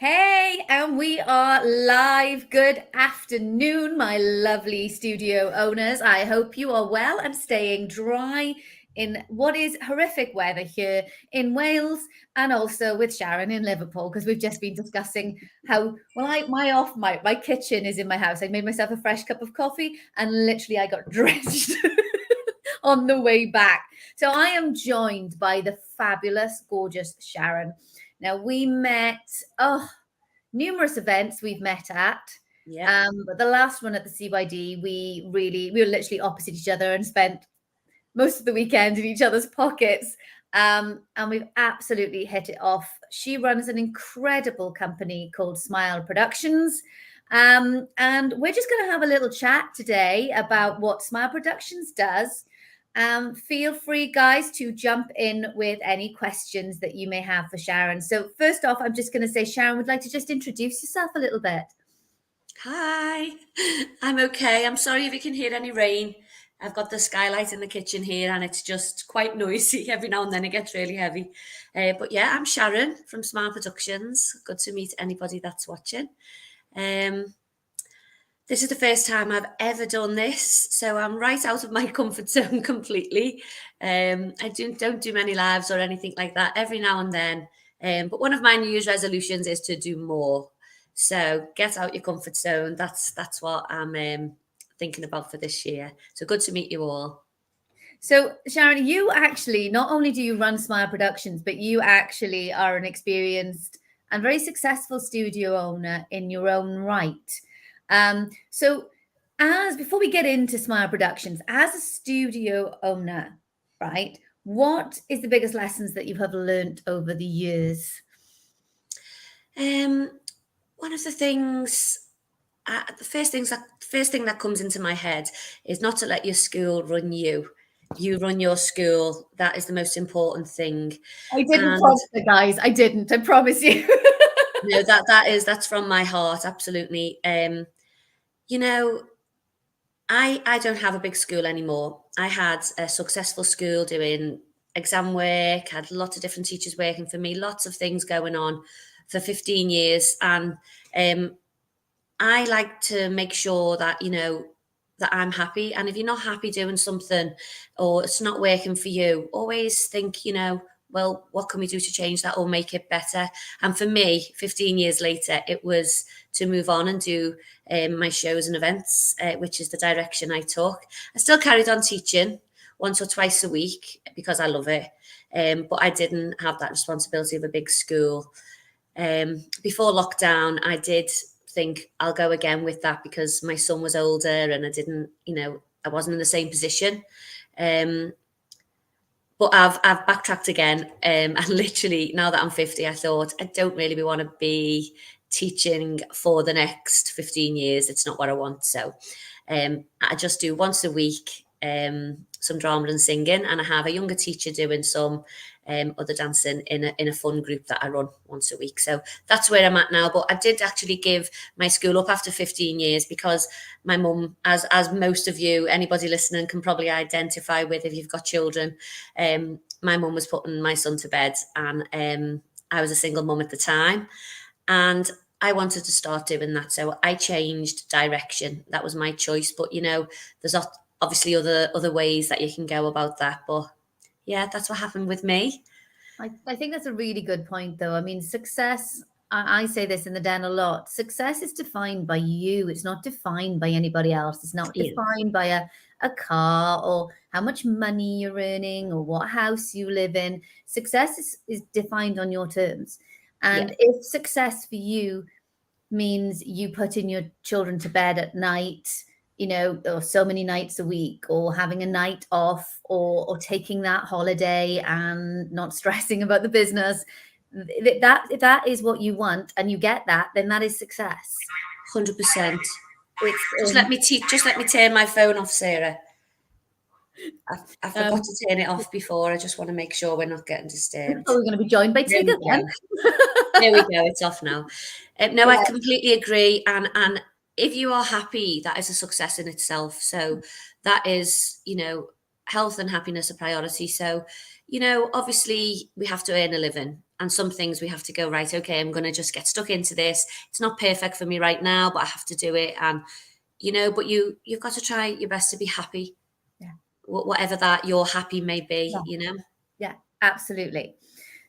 Hey, and we are live. Good afternoon, my lovely studio owners. I hope you are well and staying dry in what is horrific weather here in Wales and also with Sharon in Liverpool, because we've just been discussing how my kitchen is in my house. I made myself a fresh cup of coffee and literally I got drenched on the way back. So I am joined by the fabulous, gorgeous Sharon. Now we met, numerous events we've met at. Yeah. But the last one at the CYD, we were literally opposite each other and spent most of the weekend in each other's pockets. And we've absolutely hit it off. She runs an incredible company called Smile Productions. And we're just going to have a little chat today about what Smile Productions does. Feel free, guys, to jump in with any questions that you may have for Sharon. So first off, I'm just going to say, Sharon, would like to just introduce yourself a little bit. Hi. I'm okay. I'm sorry if you can hear any rain. I've got the skylight in the kitchen here and it's just quite noisy. Every now and then it gets really heavy. But yeah, I'm Sharon from Smart Productions. Good to meet anybody that's watching. Um, this is the first time I've ever done this, so I'm right out of my comfort zone completely. I don't do many lives or anything like that every now and then. But one of my New Year's resolutions is to do more. So get out your comfort zone. That's what I'm thinking about for this year. So good to meet you all. So, Sharon, you actually not only do you run Smile Productions, but you actually are an experienced and very successful studio owner in your own right. So, as before we get into Smile Productions, as a studio owner, right, what is the biggest lessons that you have learned over the years? Um, One of the things, the first thing that comes into my head is not to let your school run you. You run your school. That is the most important thing. I didn't And promise the guys. I didn't. I promise you. no, that's from my heart, absolutely. You know, I don't have a big school anymore. I had a successful school doing exam work, had lots of different teachers working for me, lots of things going on for 15 years. And um, I like to make sure that, that I'm happy. And if you're not happy doing something or it's not working for you, always think, well, what can we do to change that or make it better? And for me, 15 years later, it was to move on and do my shows and events, which is the direction I took. I still carried on teaching once or twice a week because I love it. But I didn't have that responsibility of a big school. Before lockdown, I did think I'll go again with that because my son was older and I didn't, I wasn't in the same position. Um, but I've backtracked again, and literally now that I'm 50, I thought I don't really want to be teaching for the next 15 years. It's not what I want. So I just do once a week some drama and singing, and I have a younger teacher doing some other dancing in a fun group that I run once a week. So that's where I'm at now. But I did actually give my school up after 15 years because my mum, as most of you, anybody listening can probably identify with if you've got children, my mum was putting my son to bed, and I was a single mum at the time, and I wanted to start doing that. So I changed direction. That was my choice. But there's obviously other ways that you can go about that. But yeah, that's what happened with me. I think that's a really good point, though. I mean, success, I say this in the den a lot, success is defined by you. It's not defined by anybody else. It's not Yeah. defined by a car or how much money you're earning or what house you live in. Success is defined on your terms. Yeah. And if success for you means you putting your children to bed at night, or so many nights a week, or having a night off, or taking that holiday and not stressing about the business. That if that is what you want and you get that, then that is success. 100%. It's Just let me turn my phone off, Sarah. I um, forgot to turn it off before. I just want to make sure we're not getting oh, disturbed. we're going to be joined by There we Tigger then. go. There we go. It's off now. No, I Yeah. completely agree. And if you are happy, that is a success in itself. So that is, health and happiness a priority. So obviously we have to earn a living, and some things we have to go, right, okay, I'm going to just get stuck into this. It's not perfect for me right now, but I have to do it. And, but you've got to try your best to be happy, Yeah. whatever that your happy may Yeah. be. Yeah, absolutely.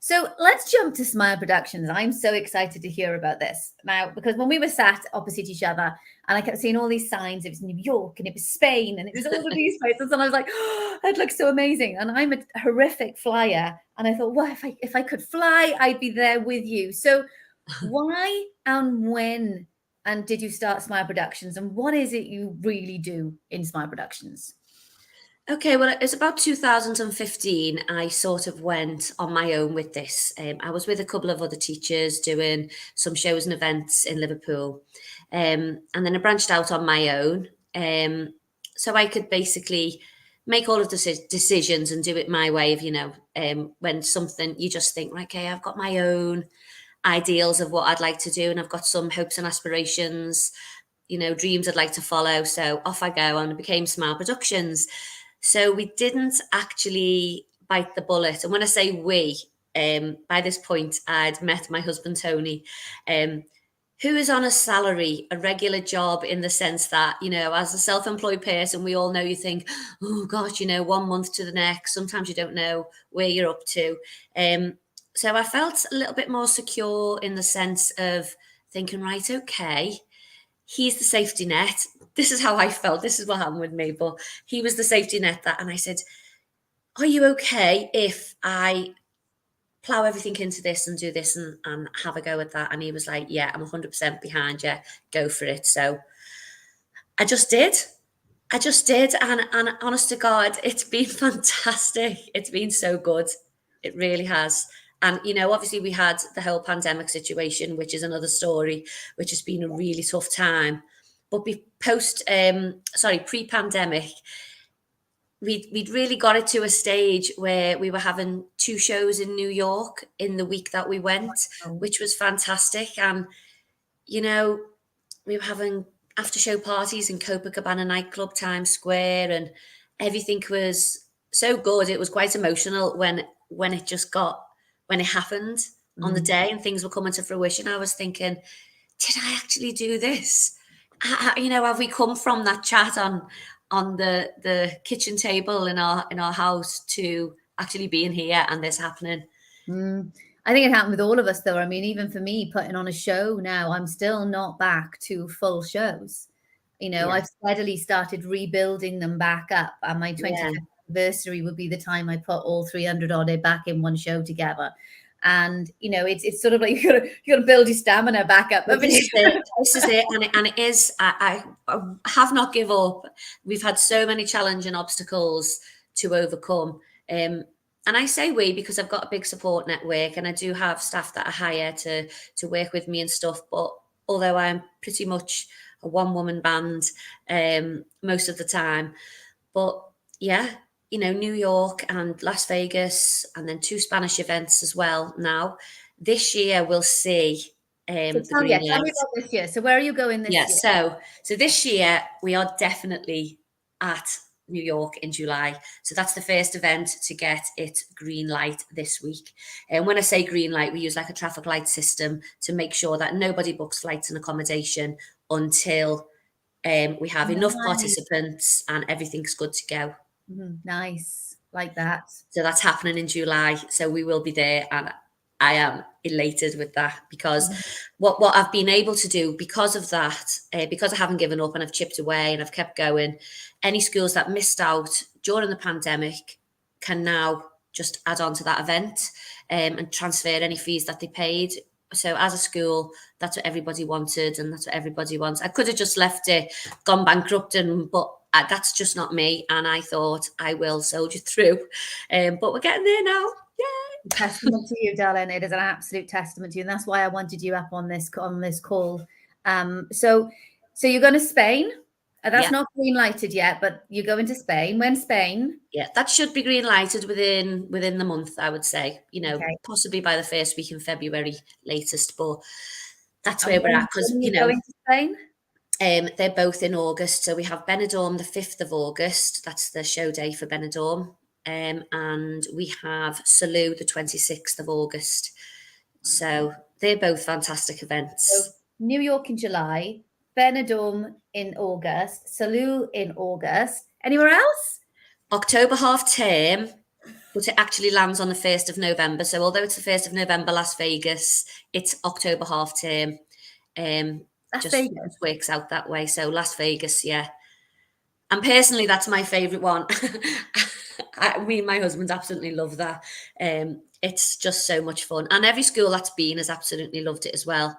So let's jump to Smile Productions. I'm so excited to hear about this now, because when we were sat opposite each other and I kept seeing all these signs, it was New York and it was Spain and it was all of these places, and I was like, oh, that looks so amazing. And I'm a horrific flyer, and I thought, well, if I could fly, I'd be there with you. So why and when and did you start Smile Productions, and what is it you really do in Smile Productions? Okay, well, it's about 2015. I sort of went on my own with this. I was with a couple of other teachers doing some shows and events in Liverpool. And then I branched out on my own. So I could basically make all of the decisions and do it my way of, when something you just think, right, okay, I've got my own ideals of what I'd like to do, and I've got some hopes and aspirations, dreams I'd like to follow. So off I go, and it became Smile Productions. So we didn't actually bite the bullet. And when I say we, by this point, I'd met my husband, Tony, who is on a salary, a regular job, in the sense that, as a self-employed person, we all know you think, oh gosh, 1 month to the next. Sometimes you don't know where you're up to. So I felt a little bit more secure in the sense of thinking, right, okay, he's the safety net. This is how I felt. This is what happened with me. But he was the safety net and I said, are you okay if I plow everything into this and do this and have a go at that? And he was like, yeah, I'm 100% behind you. Go for it. So I just did. And honest to God, it's been fantastic. It's been so good. It really has. And, obviously we had the whole pandemic situation, which is another story, which has been a really tough time. But pre-pandemic, we'd really got it to a stage where we were having 2 shows in New York in the week that we went, Oh, which was fantastic. And, we were having after show parties in Copacabana nightclub, Times Square, and everything was so good. It was quite emotional when it happened on the mm. day and things were coming to fruition. I was thinking, did I actually do this? Have we come from that chat on the kitchen table in our house to actually being here and this happening? Mm. I think it happened with all of us, though. I mean, even for me, putting on a show now, I'm still not back to full shows. Yeah, I've steadily started rebuilding them back up, and my yeah. 25th anniversary would be the time I put all 300 odd back in one show together. And it's sort of like you gotta build your stamina back up. Well, this is it. This is it, and it is. I have not give up. We've had so many challenging obstacles to overcome. And I say we because I've got a big support network, and I do have staff that I hire to work with me and stuff. But although I'm pretty much a one-woman band most of the time, but yeah, New York and Las Vegas, and then 2 Spanish events as well. Now, this year we'll see So the green tell me light. about this year. So where are you going Yeah, this year? so this year we are definitely at New York in July. So that's the first event to get its green light this week. And when I say green light, we use like a traffic light system to make sure that nobody books flights and accommodation until we have enough Nice. participants and everything's good to go. Nice. Like that. So that's happening in July. So we will be there, and I am elated with that because Mhm. what I've been able to do because of that, because I haven't given up and I've chipped away and I've kept going. Any schools that missed out during the pandemic can now just add on to that event and transfer any fees that they paid. So as a school, that's what everybody wanted, and that's what everybody wants. I could have just left it, gone bankrupt, but that's just not me. And I thought I will soldier through, but we're getting there now. Testament to you, darling. It is an absolute testament to you, and that's why I wanted you up on this call. So you're going to Spain. That's Yeah, not green lighted yet, but you're going to Spain. When Spain? yeah, that should be green lighted within the month, I would say. Okay. Possibly by the first week in February latest, but that's And where we're at because when are you going to Spain? they're both in August. So we have Benidorm the 5th of August. That's the show day for Benidorm. and we have Salou the 26th of August. So they're both fantastic So events. New York in July, Benidorm in August, Salou in August. Anywhere else? October half term, but it actually lands on the 1st of November. So although it's the 1st of November, Las Vegas, it's October half term. Las Just Vegas. works out that way. So Las Vegas, yeah. And personally, that's my favourite one. Me and my husband absolutely love that. It's just so much fun. And every school that's been has absolutely loved it as well.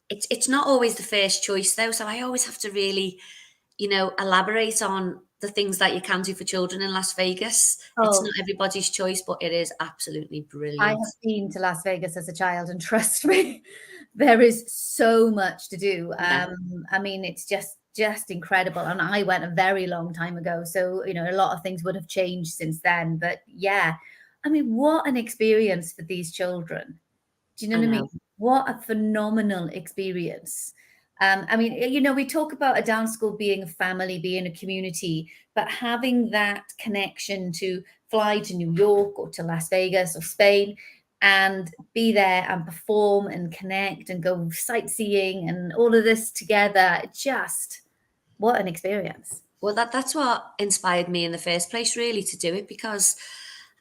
It's not always the first choice though. So I always have to really, elaborate on the things that you can do for children in Las Vegas. It's Oh, not everybody's choice, but it is absolutely I brilliant. have been to Las Vegas as a child, and trust me, there is so much to do. Yeah, I mean, it's just incredible. And I went a very long time ago, so a lot of things would have changed since then. But yeah, I mean, what an experience for these children. Do you know I what I mean? know. What a phenomenal experience. I mean, we talk about a dance school being a family, being a community, but having that connection to fly to New York or to Las Vegas or Spain and be there and perform and connect and go sightseeing and all of this together, just what an experience. Well, that's what inspired me in the first place, really, to do it because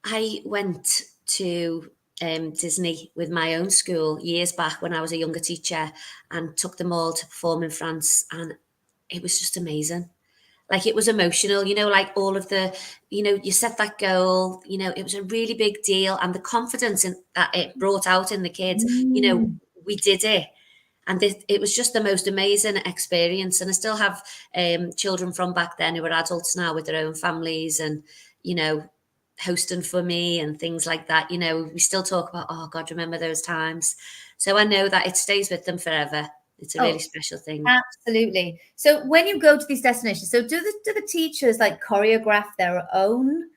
I went to Disney with my own school years back when I was a younger teacher and took them all to perform in France, and it was just amazing. Like it was emotional, like all of the, you set that goal, it was a really big deal, and the confidence that it brought out in the kids, Mm. we did it. And it was just the most amazing experience. And I still have children from back then who are adults now with their own families and, you know, hosting for me and things like that. We still talk about, oh God, remember those times. So I know that it stays with them forever. It's a really Oh, special thing. absolutely. So when you go to these destinations, so do the teachers like choreograph their own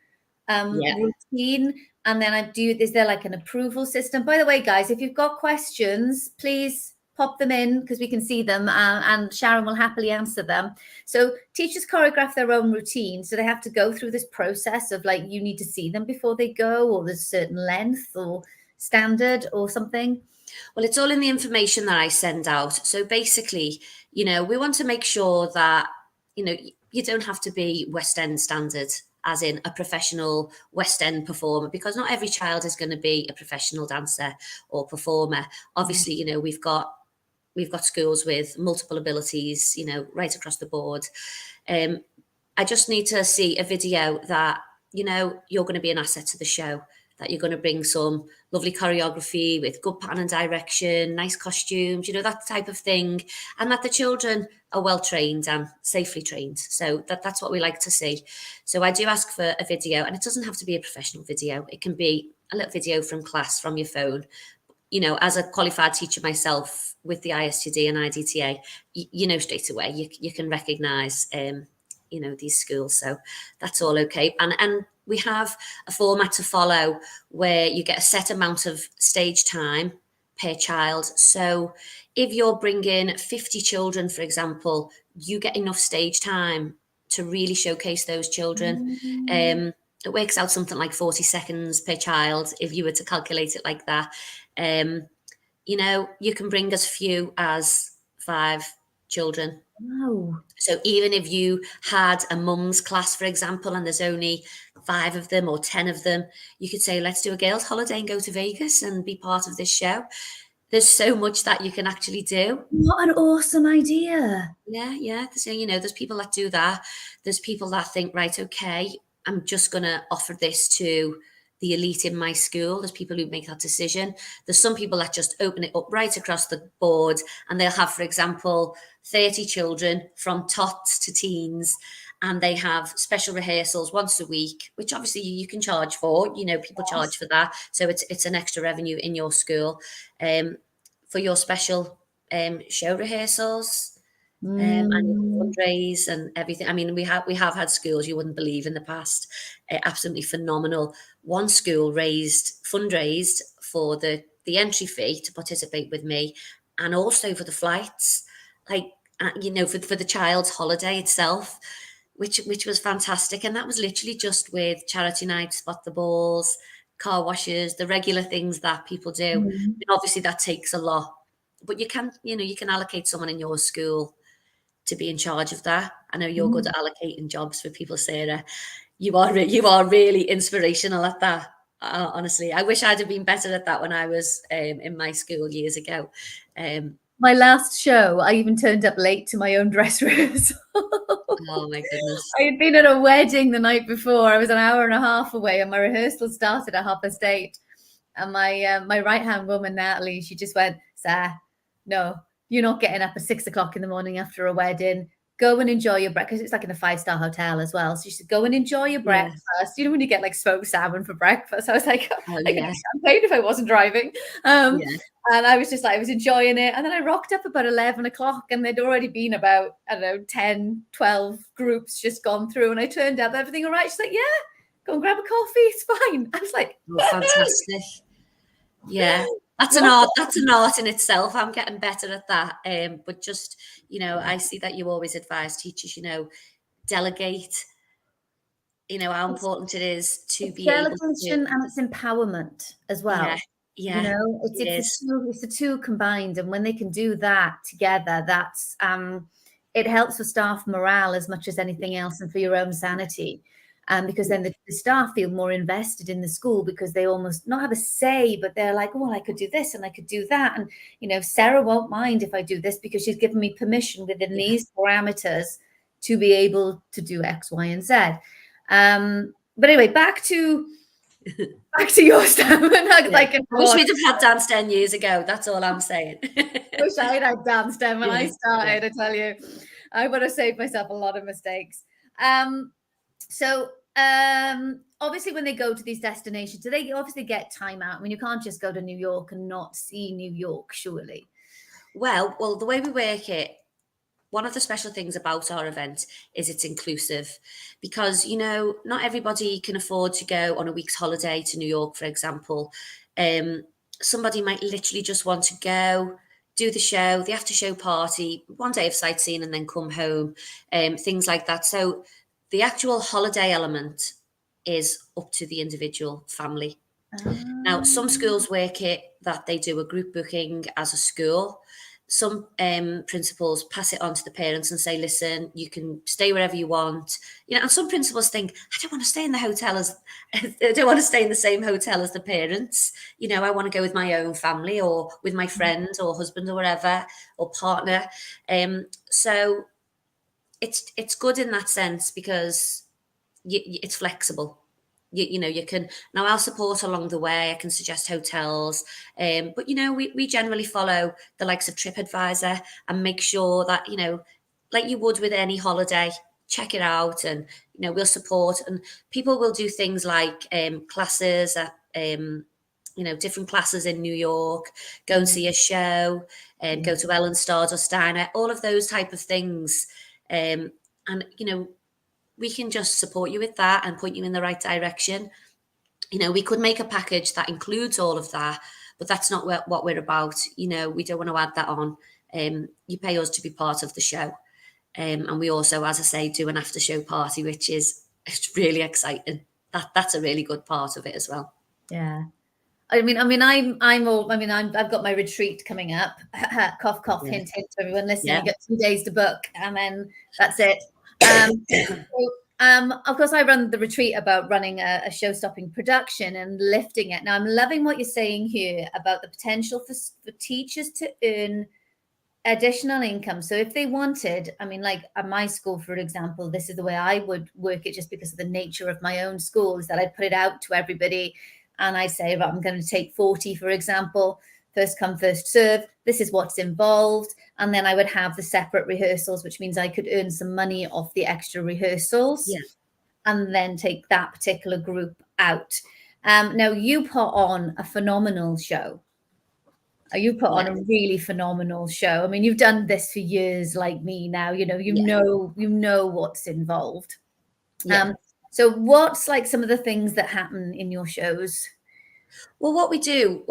Yeah. routine? And then is there like an approval system? By the way, guys, if you've got questions, please pop them in because we can see them and Sharon will happily answer them. So teachers choreograph their own routine. So they have to go through this process of like, you need to see them before they go, or there's a certain length or standard or something. Well, it's all in the information that I send out. So basically, we want to make sure that, you don't have to be West End standard, as in a professional West End performer, because not every child is going to be a professional dancer or performer. Obviously, we've got schools with multiple abilities, right across the board. I just need to see a video that, you're going to be an asset to the show, that you're going to bring some lovely choreography with good pattern and direction, nice costumes, that type of thing, and that the children are well trained and safely trained. So that's what we like to see. So I do ask for a video, and it doesn't have to be a professional video. It can be a little video from class from your phone. As a qualified teacher myself with the ISTD and IDTA, you know straight away you can recognise these schools, so that's all okay. And we have a format to follow where you get a set amount of stage time per child. So if you're bringing 50 children, for example, you get enough stage time to really showcase those children. Mm. It works out something like 40 seconds per child if you were to calculate it like that. You can bring as few as 5 children. Wow. So even if you had a mum's class, for example, and there's only 5 of them or 10 of them, you could say, let's do a girls' holiday and go to Vegas and be part of this show. There's so much that you can actually do. What an awesome idea. Yeah, yeah. So, there's people that do that. There's people that think, right, okay, I'm just going to offer this to the elite in my school. There's people who make that decision. There's some people that just open it up right across the board, and they'll have, for example, 30 children from tots to teens, and they have special rehearsals once a week, which obviously you can charge for. People charge for that. So it's an extra revenue in your school for your special show rehearsals. And you Mm. fundraise and everything. I mean, we have had schools you wouldn't believe in the past, absolutely phenomenal. One school fundraised for the entry fee to participate with me, and also for the flights, like for the child's holiday itself. which was fantastic. And that was literally just with charity night, spot the balls, car washes, the regular things that people do. Mhm. And obviously that takes a lot, but you can allocate someone in your school to be in charge of that. I know you're good Mm. at allocating jobs for people, Sarah. You are really inspirational at that. Honestly, I wish I'd have been better at that when I was in my school years ago. Um, My last show, I even turned up late to my own dress rehearsal. oh my goodness. I had been at a wedding the night before. I was an hour and a half away, and my rehearsal started at 8:30. And my right hand woman Natalie, she just went, "Sir, no, you're not getting up at 6 o'clock in the morning after a wedding. Go and enjoy your breakfast." It's like in a 5-star hotel as well. So she said, "Go and enjoy your Yeah. breakfast." You know when you get like smoked salmon for breakfast. I was like, Oh I could have yeah. champagne if I wasn't driving. Um, Yeah. and I was just like, I was enjoying it. And then I rocked up about 11 o'clock, and there'd already been about, I don't know, 10, 12 groups just gone through. And I turned up, everything all right. She's like, "Yeah, go and grab a coffee. It's fine." I was like, Oh, fantastic. Yeah. what? That's an art in itself. I'm getting better at that. But just, I see that you always advise teachers, delegate, how It's, important it is to it's be able to, delegation and it's empowerment as yeah, well. You yeah, know, it is. it's the two combined, and when they can do that together, that's it helps for staff morale as much as anything else, and for your own sanity. Because then the staff feel more invested in the school because they almost not have a say, but they're like, "Oh, well, I could do this and I could do that," and Sarah won't mind if I do this because she's given me permission within Yeah. these parameters to be able to do X, Y, and Z. But anyway, back to your stuff. Yeah. I can I wish go on. we'd have had dance 10 years ago. That's all I'm saying. Wish I had danced them when I Yeah, yeah. started. I tell you, I would have saved myself a lot of mistakes. Um, so obviously, when they go to these destinations, do they obviously get time out? I mean, you can't just go to New York and not see New York, surely. Well, the way we work it, one of the special things about our event is it's inclusive because, not everybody can afford to go on a week's holiday to New York, for example. Um, Somebody might literally just want to go, do the show, the after show party, one day of sightseeing and then come home, things like that. So the actual holiday element is up to the individual family. Now, some Um, schools work it that they do a group booking as a school. Some principals pass it on to the parents and say, listen, you can stay wherever you want. And some principals think, I don't want to stay in the hotel as, I don't want to stay in the same hotel as the parents. I want to go with my own family or with my friend or husband or whatever, or partner. So it's good in that sense because it's flexible. You can now. I'll support along the way. I can suggest hotels, but we generally follow the likes of TripAdvisor and make sure that like you would with any holiday, check it out, and we'll support. And people will do things like classes at different classes in New York, go and see a show, and go to Ellen Stardust Diner, all of those type of things. And we can just support you with that and point you in the right direction. We could make a package that includes all of that, but that's not what we're about. We don't want to add that on. You pay us to be part of the show. And we also, as I say, do an after show party, which is it's really exciting. That's a really good part of it as well. yeah. I'm all. I've got my retreat coming up. Cough, cough, Yeah. hint, hint. To everyone listening, Yeah. you get 2 days to book, and then that's it. So, of course, I run the retreat about running a show-stopping production and lifting it. Now, I'm loving what you're saying here about the potential for teachers to earn additional income. So if they wanted, like at my school, for example, this is the way I would work it just because of the nature of my own school, is that I'd put it out to everybody and I'd say, right, I'm going to take 40, for example, first come, first serve. This is what's involved. And then I would have the separate rehearsals, which means I could earn some money off the extra rehearsals Yeah. and then take that particular group out. Now, you put on a phenomenal show. You put on Yeah. a really phenomenal show. I mean, you've done this for years, like me now. Yeah. You know what's involved. Yeah. So what's like some of the things that happen in your shows? Well, what we do,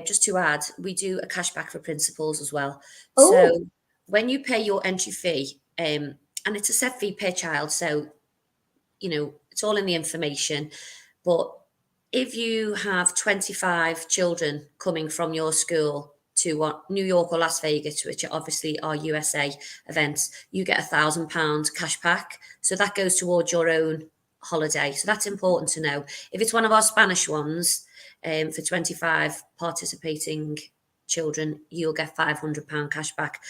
just to add, we do a cashback for principals as well. Oh, So when you pay your entry fee, and it's a set fee per child. So, it's all in the information. But if you have 25 children coming from your school to New York or Las Vegas, which obviously are USA events, you get £1,000 cash back. So that goes towards your own holiday. So that's important to know. If it's one of our Spanish ones, for 25 participating children, you'll get £500 cash back.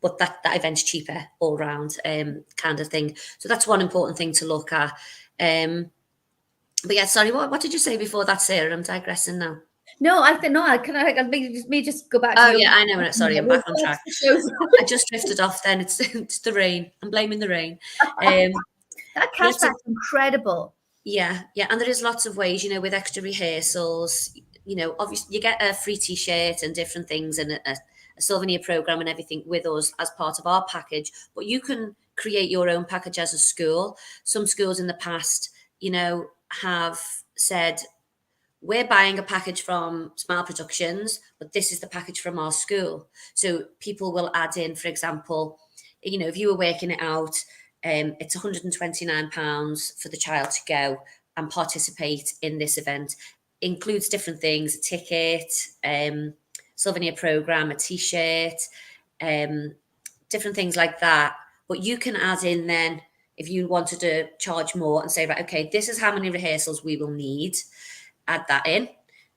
But that event's cheaper all round, kind of thing. So that's one important thing to look at. But yeah, sorry, what did you say before that, Sarah? I'm digressing now. No, I think no. Me just go back to Oh your. yeah, I know. Sorry, I'm back on track. Shows. I just drifted off. Then it's the rain. I'm blaming the rain. That cashback's incredible. Yeah, and there is lots of ways, with extra rehearsals. Obviously you get a free T-shirt and different things, and a souvenir program and everything with us as part of our package. But you can create your own package as a school. Some schools in the past, have said, we're buying a package from Smile Productions, but this is the package from our school. So people will add in, for example, if you were working it out, it's £129 for the child to go and participate in this event. Includes different things: a ticket, souvenir program, a T-shirt, different things like that. But you can add in then, if you wanted to charge more and say, right, okay, this is how many rehearsals we will need, add that in,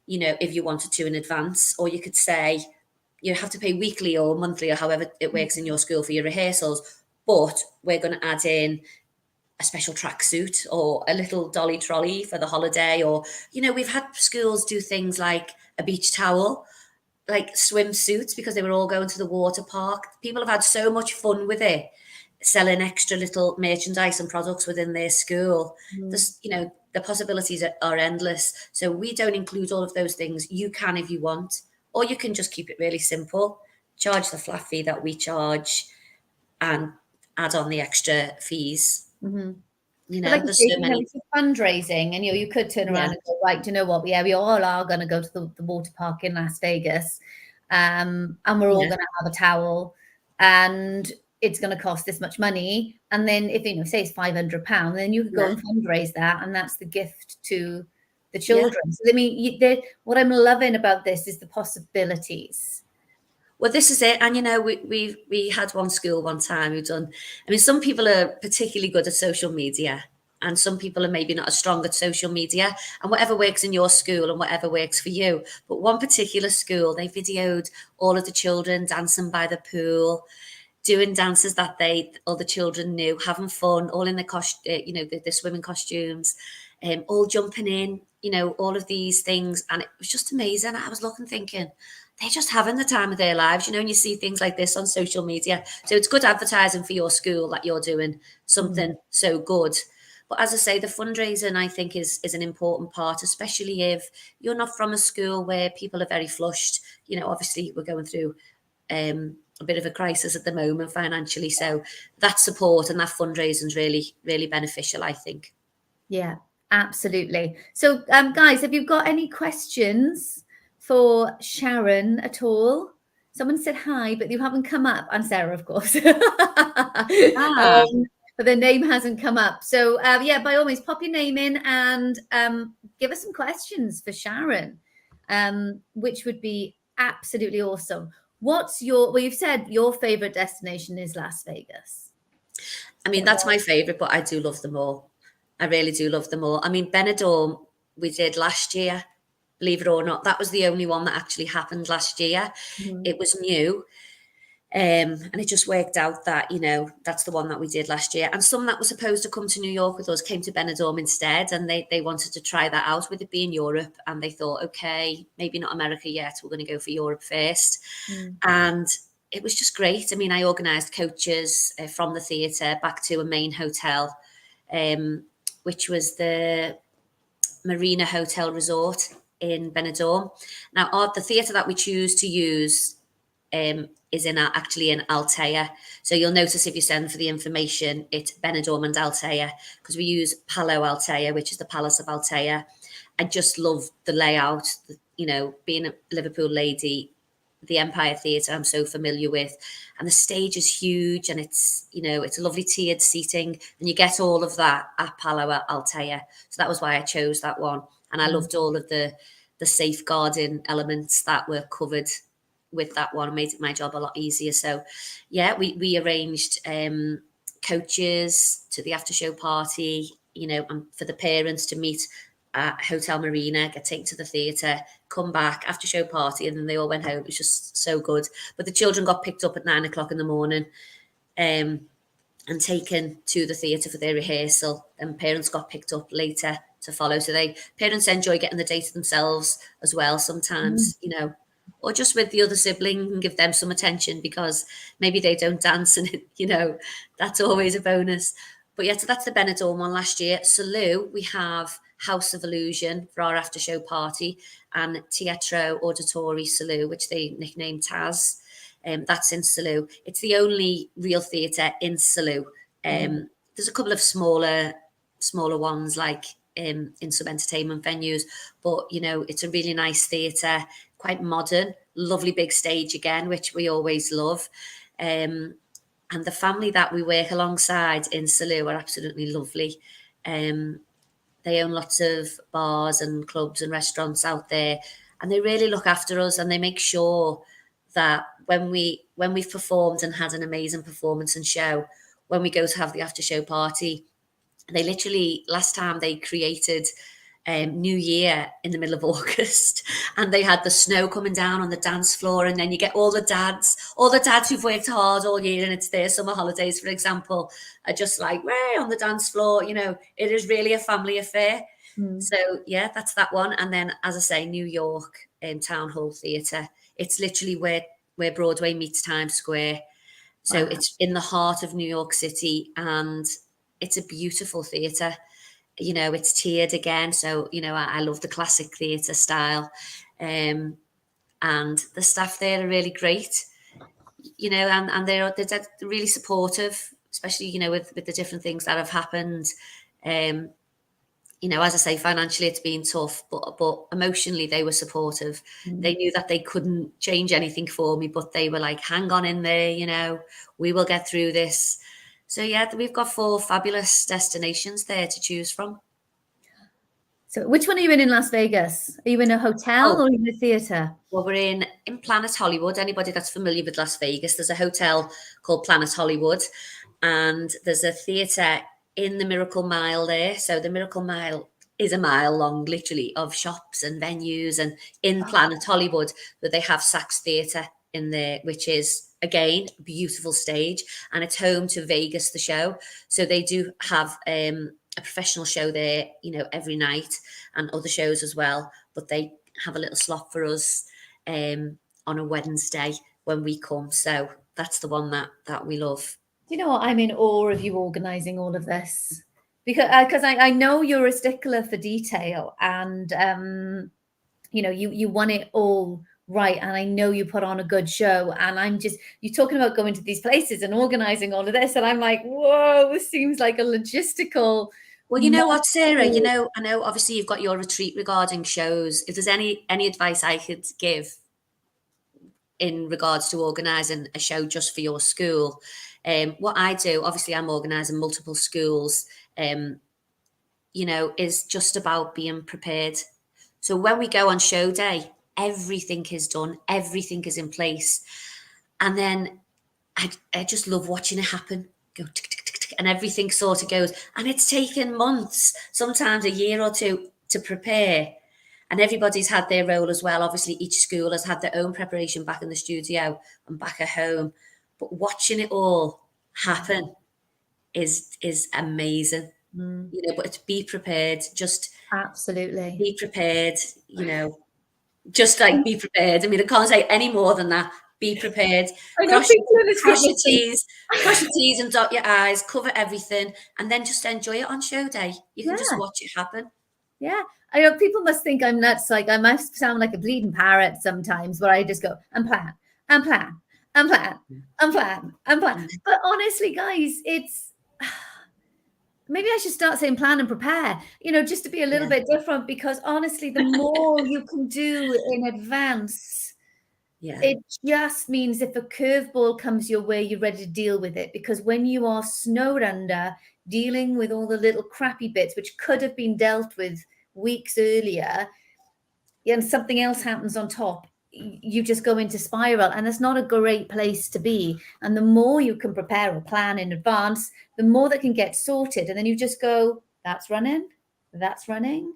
if you wanted to in advance. Or you could say you have to pay weekly or monthly or however it works in your school for your rehearsals, but we're going to add in a special tracksuit or a little dolly trolley for the holiday. Or, we've had schools do things like a beach towel, like swimsuits, because they were all going to the water park. People have had so much fun with it, selling extra little merchandise and products within their school. There's, the possibilities are endless. So we don't include all of those things. You can if you want, or you can just keep it really simple, charge the flat fee that we charge and add on the extra fees. Mm-hmm. There's so many. It's fundraising, and you could turn around and go, right, do you know what? Yeah, we all are going to go to the water park in Las Vegas, and we're all going to have a towel, and it's going to cost this much money. And then if say it's £500, then you could go and fundraise that, and that's the gift to the children. So what I'm loving about this is the possibilities. Well, this is it. And, we had one school one time who done, some people are particularly good at social media, and some people are maybe not as strong at social media, and whatever works in your school and whatever works for you. But one particular school, they videoed all of the children dancing by the pool, doing dances that all the children knew, having fun, all in the the swimming costumes, all jumping in, all of these things. And it was just amazing. I was looking, thinking, they're just having the time of their lives, and you see things like this on social media. So it's good advertising for your school that you're doing something so good. But as I say, the fundraising, I think, is an important part, especially if you're not from a school where people are very flushed. Obviously we're going through a bit of a crisis at the moment financially. So that support and that fundraising is really, really beneficial, I think. Yeah, absolutely. So guys, have you got any questions for Sharon at all? Someone said hi, but you haven't come up. And Sarah, of course. But their name hasn't come up. So by all means, pop your name in and give us some questions for Sharon, which would be absolutely awesome. You've said your favorite destination is Las Vegas. That's my favorite, but I do love them all. I really do love them all. Benidorm we did last year, believe it or not. That was the only one that actually happened last year. It was new. And it just worked out that, that's the one that we did last year. And some that were supposed to come to New York with us came to Benidorm instead. And they wanted to try that out with it being Europe. And they thought, okay, maybe not America yet. We're going to go for Europe first. And it was just great. I organised coaches from the theatre back to a main hotel, which was the Marina Hotel Resort in Benidorm. Now, the theatre that we choose to use is actually in Altea. So you'll notice if you send for the information, it's Benidorm and Altea, because we use Palo Altea, which is the Palace of Altea. I just love the layout. Being a Liverpool lady, the Empire Theatre I'm so familiar with, and the stage is huge, and it's, you know, it's a lovely tiered seating, and you get all of that at Palau Altea. So that was why I chose that one, and I Mm. loved all of the safeguarding elements that were covered with that one. It made my job a lot easier. So yeah, we arranged coaches to the after show party, you know, and for the parents to meet at Hotel Marina, get taken to the theatre, come back after show party, and then they all went home. It was just so good. But the children got picked up at 9 o'clock in the morning, and taken to the theatre for their rehearsal, and parents got picked up later to follow. So parents enjoy getting the day to themselves as well Mm. sometimes, you know, or just with the other sibling and give them some attention because maybe they don't dance, and you know, that's always a bonus. But yeah, so that's the Benidorm one last year. Salou, we have House of Illusion for our after show party, and Teatro Auditori Salou, which they nicknamed Taz. That's in Salou. It's the only real theatre in Salou. Mm. There's a couple of smaller ones like in some entertainment venues, but you know, it's a really nice theatre, quite modern, lovely big stage again, which we always love. And the family that we work alongside in Salou are absolutely lovely. They own lots of bars and clubs and restaurants out there, and they really look after us, and they make sure that when we've performed and had an amazing performance and show, when we go to have the after show party, they literally, last time they created New Year in the middle of August, and they had the snow coming down on the dance floor, and then you get all the dads who've worked hard all year, and it's their summer holidays, for example, are just like way on the dance floor. You know, it is really a family affair. Mm. So yeah, that's that one. And then, as I say, New York Town Hall Theatre. It's literally where Broadway meets Times Square. So Wow. it's in the heart of New York City, and it's a beautiful theatre. You know, it's tiered again. So, you know, I love the classic theatre style. And the staff there are really great, you know, and they're really supportive, especially, you know, with the different things that have happened. Um, you know, as I say, financially it's been tough, but emotionally they were supportive. Mm. They knew that they couldn't change anything for me, but they were like, hang on in there, you know, we will get through this. So yeah, we've got 4 fabulous destinations there to choose from. So which one are you in Las Vegas? Are you in a hotel Oh, or in a theatre? well, we're in Planet Hollywood. Anybody that's familiar with Las Vegas, there's a hotel called Planet Hollywood, and there's a theatre in the Miracle Mile there. So the Miracle Mile is a mile long, literally, of shops and venues. And in Oh, Planet Hollywood, where they have Saks Theatre in there, which is again a beautiful stage, and it's home to Vegas the show. So they do have a professional show there, you know, every night, and other shows as well. But they have a little slot for us on a Wednesday when we come. So that's the one that we love. do you know what? I'm in awe of you organising all of this because I know you're a stickler for detail, and you know, you want it all right, and I know you put on a good show, and I'm just, you're talking about going to these places and organizing all of this, and I'm like, whoa, this seems like a logistical Well, you know what, Sarah? You massive. know, I know obviously you've got your retreat regarding shows. If there's any advice I could give in regards to organising a show just for your school, what I do, obviously, I'm organising multiple schools. You know, is just about being prepared. So when we go on show day, everything is done, everything is in place, and then I just love watching it happen. Go tick, tick, tick, tick, and everything sort of goes. And it's taken months, sometimes a year or two to prepare. And everybody's had their role as well. Obviously, each school has had their own preparation back in the studio and back at home. But watching it all happen is amazing. Mm, You know, but to be prepared, just absolutely. be prepared, you know, just like be prepared. I mean, I can't say any more than that. Be prepared. I know Cross your, people in the street cross your must think, cross your T's and dot your I's, cover everything, and then just enjoy it on show day. You can just yeah, watch it happen. yeah. I know people must think I'm nuts. Like I must sound like a bleeding parrot sometimes, where I just go and plan and plan and plan and plan and plan. Mm. But honestly, guys, it's maybe I should start saying plan and prepare, you know, just to be a little Yeah. bit different, because honestly, the more you can do in advance, Yeah. It just means if a curveball comes your way, you're ready to deal with it. Because when you are snowed under, dealing with all the little crappy bits, which could have been dealt with weeks earlier, and something else happens on top, you just go into spiral, and it's not a great place to be. And the more you can prepare a plan in advance, the more that can get sorted. And then you just go, that's running, that's running,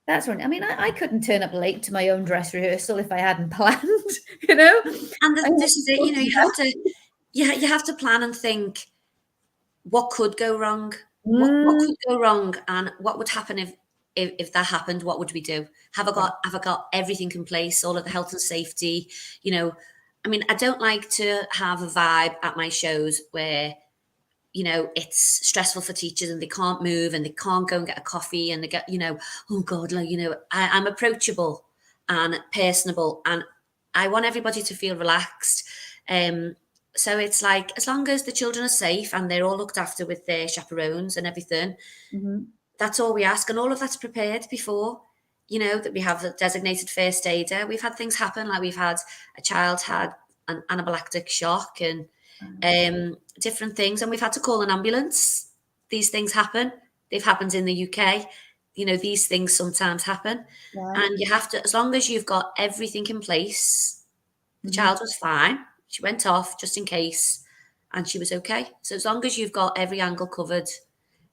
that's running. I mean, I couldn't turn up late to my own dress rehearsal if I hadn't planned, you know. And this is it, you know, you have to plan and think, what could go wrong? What Mm, could go wrong, and what would happen if that happened? What would we do? Have I got everything in place, all of the health and safety? You know, I mean, I don't like to have a vibe at my shows where, you know, it's stressful for teachers and they can't move and they can't go and get a coffee and they get, you know, oh God, like, you know, I'm approachable and personable, and I want everybody to feel relaxed. So it's like, as long as the children are safe and they're all looked after with their chaperones and everything, mhm, that's all we ask. And all of that's prepared before, you know, that we have a designated first aider. We've had things happen, like we've had a child had an anaphylactic shock and different things, and we've had to call an ambulance. These things happen. They've happened in the UK. You know, these things sometimes happen, right. and you have to, as long as you've got everything in place. The Mhm. child was fine. She went off just in case, and she was okay. So as long as you've got every angle covered,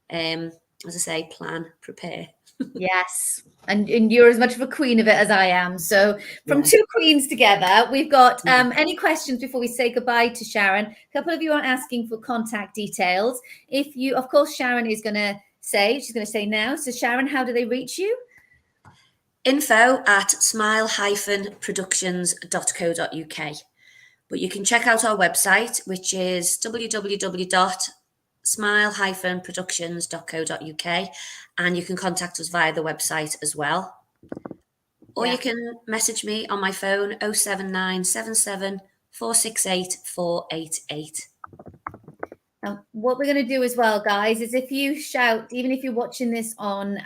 um, as I say, plan, prepare. Yes. And you're as much of a queen of it as I am. So from Yeah. two queens together, we've got Yeah. any questions before we say goodbye to Sharon? A couple of you are asking for contact details. If you, of course, Sharon is going to say, she's going to say now. So Sharon, how do they reach you? Info at smile-productions.co.uk. But you can check out our website, which is www.smile-productions.co.uk, and you can contact us via the website as well. Or Yeah. you can message me on my phone, 07977 468 488. What we're going to do as well, guys, is if you shout, even if you're watching this on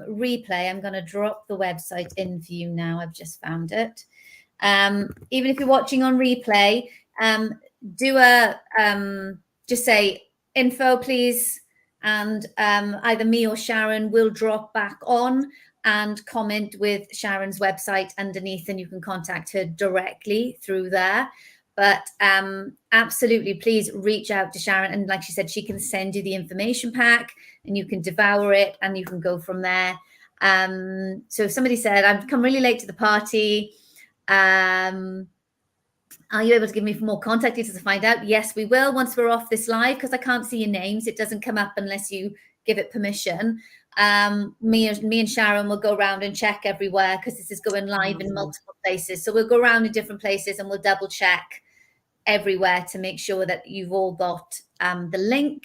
replay, I'm going to drop the website in for you now. I've just found it. Even if you're watching on replay, do a just say info, please, and either me or Sharon will drop back on and comment with Sharon's website underneath, and you can contact her directly through there. But absolutely, please reach out to Sharon. And like she said, she can send you the information pack and you can devour it and you can go from there. So if somebody said, I've come really late to the party, are you able to give me more contact details to find out? Yes, we will once we're off this live, because I can't see your names. It doesn't come up unless you give it permission. Me and Sharon will go around and check everywhere, because this is going live in multiple places. So we'll go around in different places and we'll double check everywhere to make sure that you've all got the link.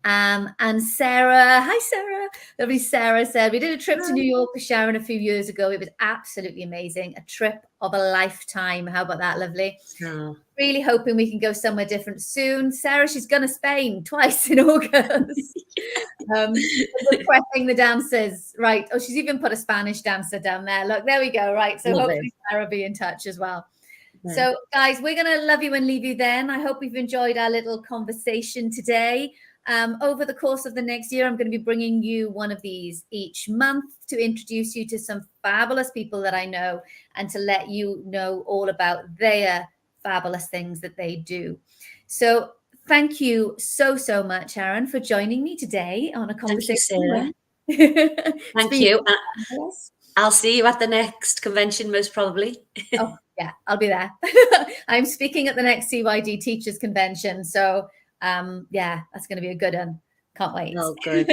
And Sarah, hi Sarah, lovely Sarah said, we did a trip to New York with Sharon a few years ago. It was absolutely amazing. A trip of a lifetime. How about that? Lovely. Oh. Really hoping we can go somewhere different soon. Sarah, she's going to Spain twice in August. We're prepping the dancers. Right. Oh, she's even put a Spanish dancer down there. Look, there we go. Right. So Love hopefully it. Sarah will be in touch as well. Yeah. So guys, we're going to love you and leave you then. I hope you've enjoyed our little conversation today. Over the course of the next year, I'm going to be bringing you one of these each month to introduce you to some fabulous people that I know and to let you know all about their fabulous things that they do. So thank you so much, Sharon, for joining me today on a conversation. Thank you, Sarah. Thank you. Fabulous. I'll see you at the next convention, most probably. Oh, yeah, I'll be there. I'm speaking at the next CYD Teachers Convention. So, yeah, that's going to be a good one. Can't wait. Oh, good.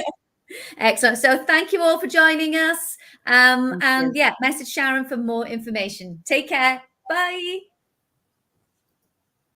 Excellent. So thank you all for joining us. Thank you. Yeah, message Sharon for more information. Take care. Bye.